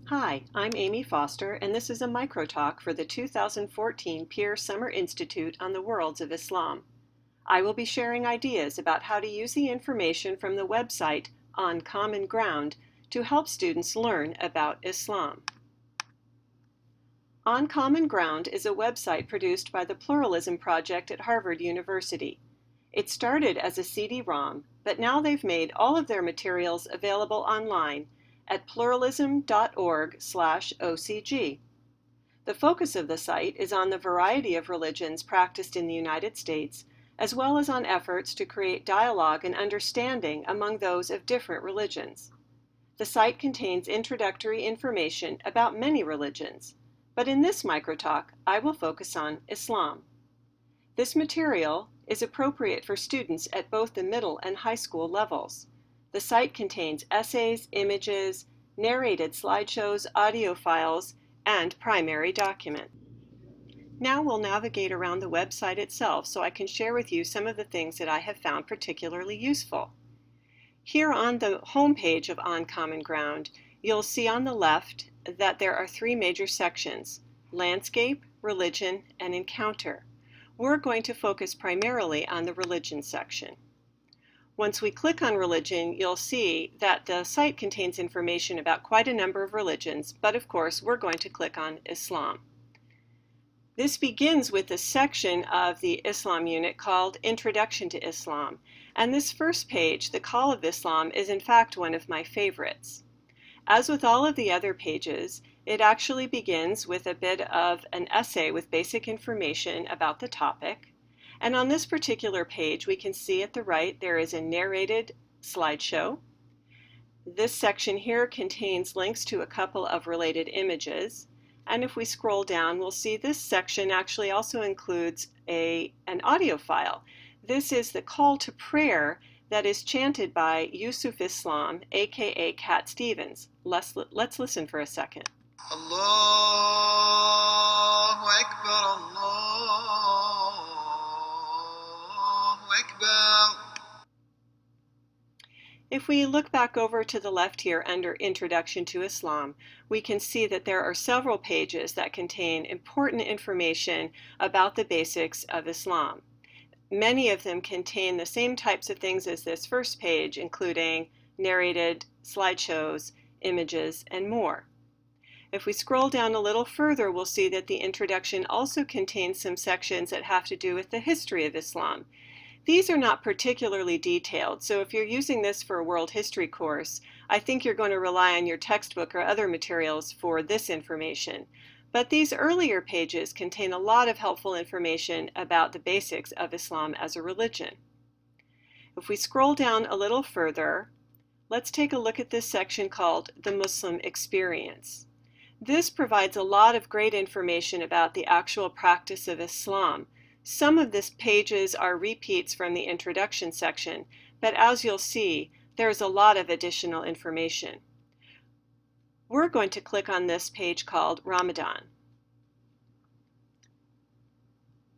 Hi, I'm Amy Foster, and this is a microtalk for the 2014 PIER Summer Institute on the Worlds of Islam. I will be sharing ideas about how to use the information from the website On Common Ground to help students learn about Islam. On Common Ground is a website produced by the Pluralism Project at Harvard University. It started as a CD-ROM, but now they've made all of their materials available online at pluralism.org/OCG. The focus of the site is on the variety of religions practiced in the United States, as well as on efforts to create dialogue and understanding among those of different religions. The site contains introductory information about many religions, but in this microtalk, I will focus on Islam. This material is appropriate for students at both the middle and high school levels. The site contains essays, images, narrated slideshows, audio files, and primary document. Now we'll navigate around the website itself so I can share with you some of the things that I have found particularly useful. Here on the home page of On Common Ground, you'll see on the left that there are three major sections: landscape, religion, and encounter. We're going to focus primarily on the religion section. Once we click on religion, you'll see that the site contains information about quite a number of religions, but of course we're going to click on Islam. This begins with a section of the Islam unit called Introduction to Islam, and this first page, the Call of Islam, is in fact one of my favorites. As with all of the other pages, it actually begins with a bit of an essay with basic information about the topic. And on this particular page, we can see at the right there is a narrated slideshow. This section here contains links to a couple of related images. And if we scroll down, we'll see this section actually also includes an audio file. This is the call to prayer that is chanted by Yusuf Islam, aka Cat Stevens. Let's listen for a second. Allahu Akbar, Allahu Akbar. If we look back over to the left here under Introduction to Islam, we can see that there are several pages that contain important information about the basics of Islam. Many of them contain the same types of things as this first page, including narrated slideshows, images, and more. If we scroll down a little further, we'll see that the introduction also contains some sections that have to do with the history of Islam. These are not particularly detailed, so if you're using this for a world history course, I think you're going to rely on your textbook or other materials for this information. But these earlier pages contain a lot of helpful information about the basics of Islam as a religion. If we scroll down a little further, let's take a look at this section called The Muslim Experience. This provides a lot of great information about the actual practice of Islam. Some of these pages are repeats from the introduction section, but as you'll see, there's a lot of additional information. We're going to click on this page called Ramadan.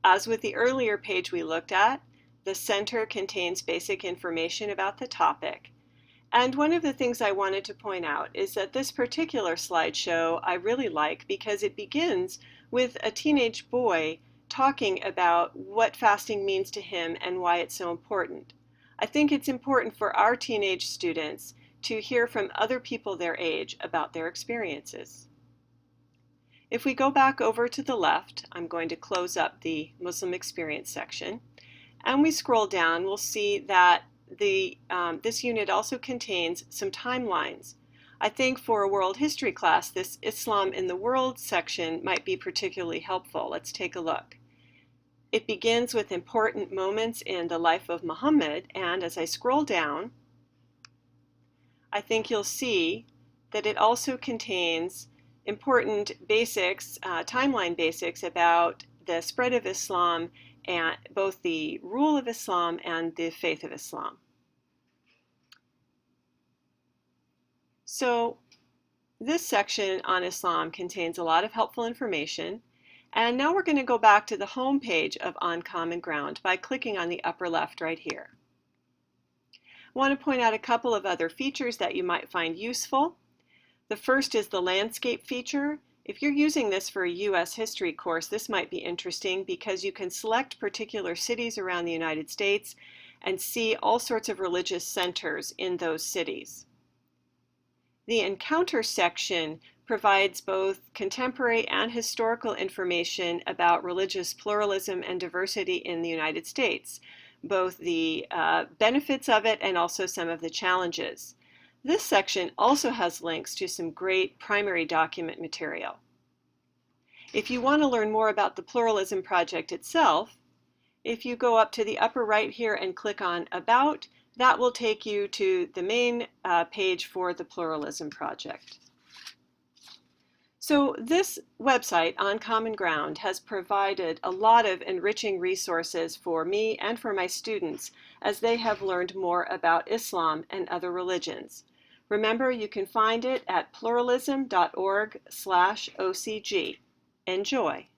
As with the earlier page we looked at, the center contains basic information about the topic. And one of the things I wanted to point out is that this particular slideshow I really like because it begins with a teenage boy talking about what fasting means to him and why it's so important. I think it's important for our teenage students to hear from other people their age about their experiences. If we go back over to the left, I'm going to close up the Muslim Experience section, and we scroll down, we'll see that this unit also contains some timelines. I think for a world history class, this Islam in the World section might be particularly helpful. Let's take a look. It begins with important moments in the life of Muhammad, and as I scroll down, I think you'll see that it also contains important basics, timeline basics about the spread of Islam and both the rule of Islam and the faith of Islam. So this section on Islam contains a lot of helpful information. And now we're going to go back to the home page of On Common Ground by clicking on the upper left right here. I want to point out a couple of other features that you might find useful. The first is the landscape feature. If you're using this for a U.S. history course, this might be interesting because you can select particular cities around the United States and see all sorts of religious centers in those cities. The Encounter section provides both contemporary and historical information about religious pluralism and diversity in the United States, both the benefits of it and also some of the challenges. This section also has links to some great primary document material. If you want to learn more about the Pluralism Project itself, if you go up to the upper right here and click on About, that will take you to the main page for the Pluralism Project. So this website, On Common Ground, has provided a lot of enriching resources for me and for my students as they have learned more about Islam and other religions. Remember, you can find it at pluralism.org/OCG. Enjoy!